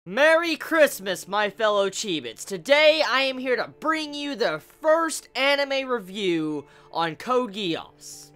Merry Christmas, my fellow Chibits. Today, I am here to bring you the first anime review on Code Geass.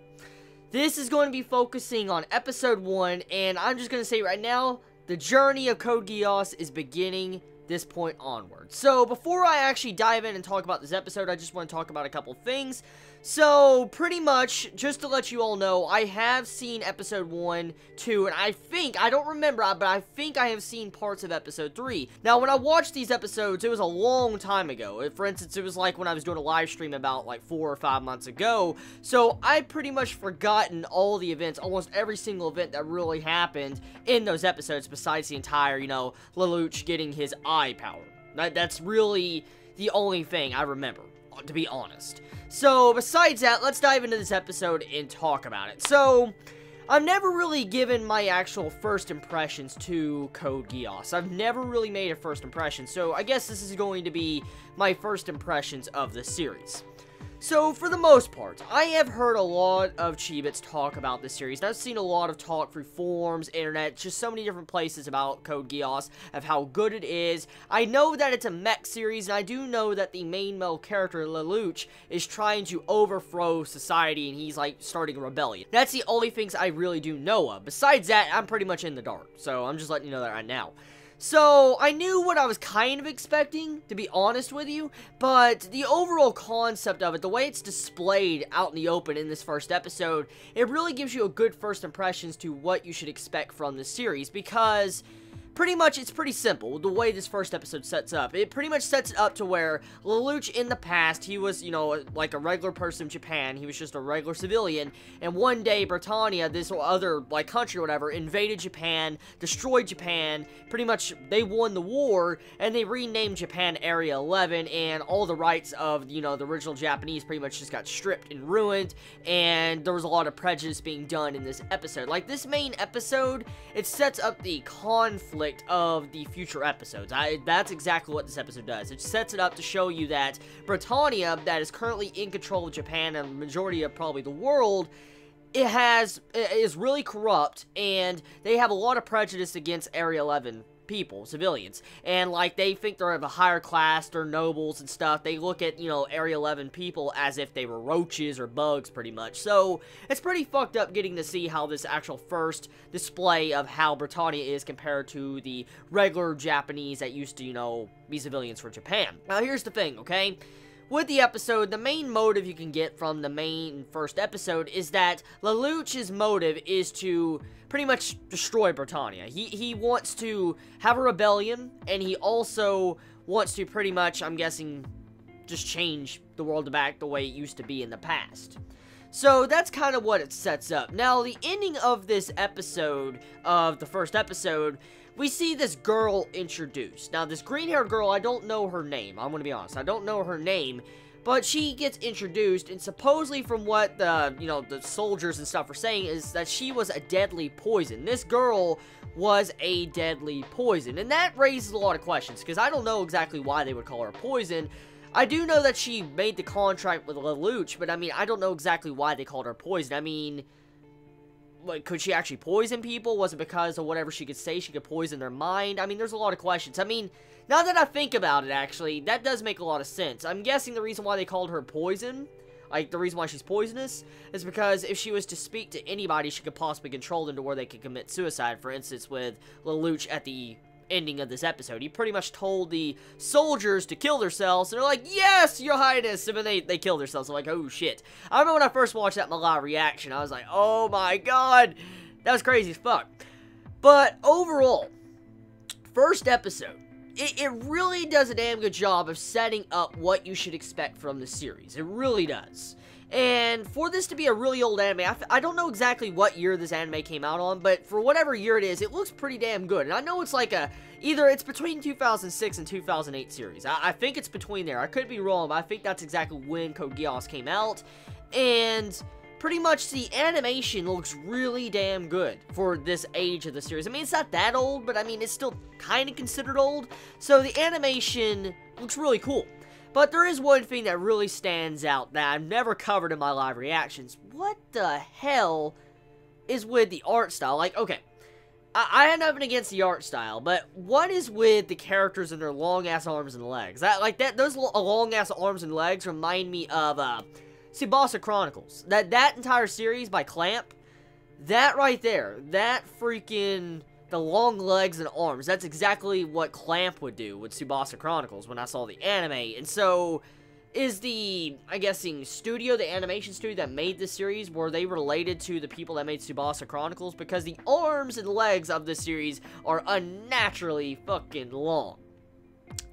This is going to be focusing on Episode 1, and I'm just going to say right now, the journey of Code Geass is beginning this point onward. So, before I actually dive in and talk about this episode, I just want to talk about a couple things. So, pretty much, just to let you all know, I have seen Episode 1, 2, and I don't remember, but I think I have seen parts of Episode 3. Now, when I watched these episodes, it was a long time ago. For instance, it was like when I was doing a live stream about like 4 or 5 months ago. So, I pretty much forgotten all the events, almost every single event that really happened in those episodes, besides the entire, Lelouch getting his eye power. That's really the only thing I remember, to be honest. So, besides that, let's dive into this episode and talk about it. So, I've never really given my actual first impressions to Code Geass. I've never really made a first impression, so I guess this is going to be my first impressions of the series. So, for the most part, I have heard a lot of Chibits talk about this series, and I've seen a lot of talk through forums, internet, just so many different places about Code Geass, of how good it is. I know that it's a mech series, and I do know that the main male character, Lelouch, is trying to overthrow society, and he's, like, starting a rebellion. That's the only things I really do know of. Besides that, I'm pretty much in the dark, so I'm just letting you know that right now. So, I knew what I was kind of expecting, to be honest with you, but the overall concept of it, the way it's displayed out in the open in this first episode, it really gives you a good first impressions to what you should expect from this series, because pretty much, it's pretty simple, the way this first episode sets up. It pretty much sets it up to where Lelouch in the past, he was, like a regular person in Japan. He was just a regular civilian. And one day, Britannia, this other, like, country or whatever, invaded Japan, destroyed Japan. Pretty much, they won the war, and they renamed Japan Area 11, and all the rights of, the original Japanese pretty much just got stripped and ruined, and there was a lot of prejudice being done in this episode. Like, this main episode, it sets up the conflict of the future episodes. That's exactly what this episode does. It sets it up to show you that Britannia, that is currently in control of Japan and the majority of probably the world, is really corrupt, and they have a lot of prejudice against Area 11 people, civilians, and like they think they're of a higher class, they're nobles and stuff. They look at, Area 11 people as if they were roaches or bugs, pretty much. So it's pretty fucked up getting to see how this actual first display of how Britannia is compared to the regular Japanese that used to, be civilians for Japan. Now here's the thing, okay? With the episode, the main motive you can get from the main first episode is that Lelouch's motive is to pretty much destroy Britannia. He wants to have a rebellion, and he also wants to pretty much, I'm guessing, just change the world back the way it used to be in the past. So that's kind of what it sets up. Now, the ending of this episode, of the first episode, we see this girl introduced. Now, this green-haired girl, I don't know her name. I'm going to be honest. I don't know her name. But she gets introduced, and supposedly from what the, the soldiers and stuff are saying is that she was a deadly poison. This girl was a deadly poison. And that raises a lot of questions, because I don't know exactly why they would call her poison. I do know that she made the contract with Lelouch, but I mean, I don't know exactly why they called her poison. I mean, like, could she actually poison people? Was it because of whatever she could say she could poison their mind? I mean, there's a lot of questions. I mean, now that I think about it, actually, that does make a lot of sense. I'm guessing the reason why they called her poison, like, the reason why she's poisonous, is because if she was to speak to anybody, she could possibly control them to where they could commit suicide. For instance, with Lelouch at the ending of this episode, he pretty much told the soldiers to kill themselves, and they're like, yes, your highness, and then they kill themselves. I'm like, oh shit. I remember when I first watched that in my live reaction, I was like, oh my god, that was crazy as fuck. But overall, first episode, it really does a damn good job of setting up what you should expect from the series. It really does. And for this to be a really old anime, I don't know exactly what year this anime came out on, but for whatever year it is, it looks pretty damn good. And I know it's like either it's between 2006 and 2008 series. I think it's between there. I could be wrong, but I think that's exactly when Code Geass came out. And pretty much the animation looks really damn good for this age of the series. I mean, it's not that old, but I mean, it's still kind of considered old. So the animation looks really cool. But there is one thing that really stands out that I've never covered in my live reactions. What the hell is with the art style? Like, okay, I had nothing against the art style, but what is with the characters and their long-ass arms and legs? Those long-ass arms and legs remind me of, Tsubasa Chronicles. That entire series by Clamp, that right there, that freaking, the long legs and arms, that's exactly what Clamp would do with Tsubasa Chronicles when I saw the anime. And so, is the, I'm guessing, studio, the animation studio that made this series, were they related to the people that made Tsubasa Chronicles? Because the arms and legs of this series are unnaturally fucking long.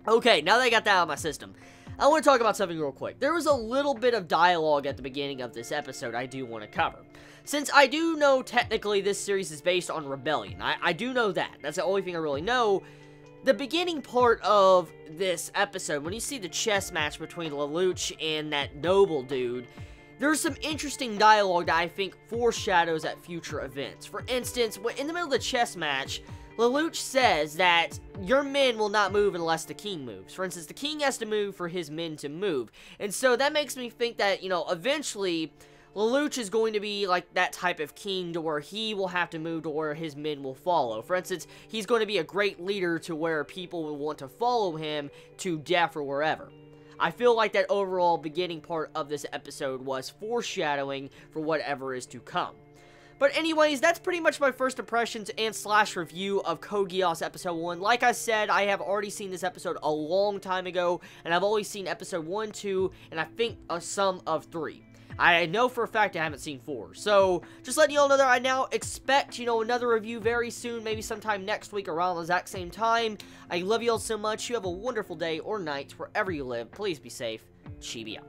Okay, now that I got that out of my system, I want to talk about something real quick. There was a little bit of dialogue at the beginning of this episode I do want to cover. Since I do know technically this series is based on Rebellion, I do know that. That's the only thing I really know. The beginning part of this episode, when you see the chess match between Lelouch and that noble dude, there's some interesting dialogue that I think foreshadows at future events. For instance, in the middle of the chess match, Lelouch says that your men will not move unless the king moves. For instance, the king has to move for his men to move. And so that makes me think that, you know, eventually Lelouch is going to be like that type of king to where he will have to move to where his men will follow. For instance, he's going to be a great leader to where people will want to follow him to death or wherever. I feel like that overall beginning part of this episode was foreshadowing for whatever is to come. But anyways, that's pretty much my first impressions and / review of Code Geass Episode 1. Like I said, I have already seen this episode a long time ago, and I've always seen Episode 1, 2, and I think a sum of 3. I know for a fact I haven't seen 4. So, just letting you all know that I now expect, you know, another review very soon, maybe sometime next week around the exact same time. I love you all so much. You have a wonderful day or night wherever you live. Please be safe. Chibi out.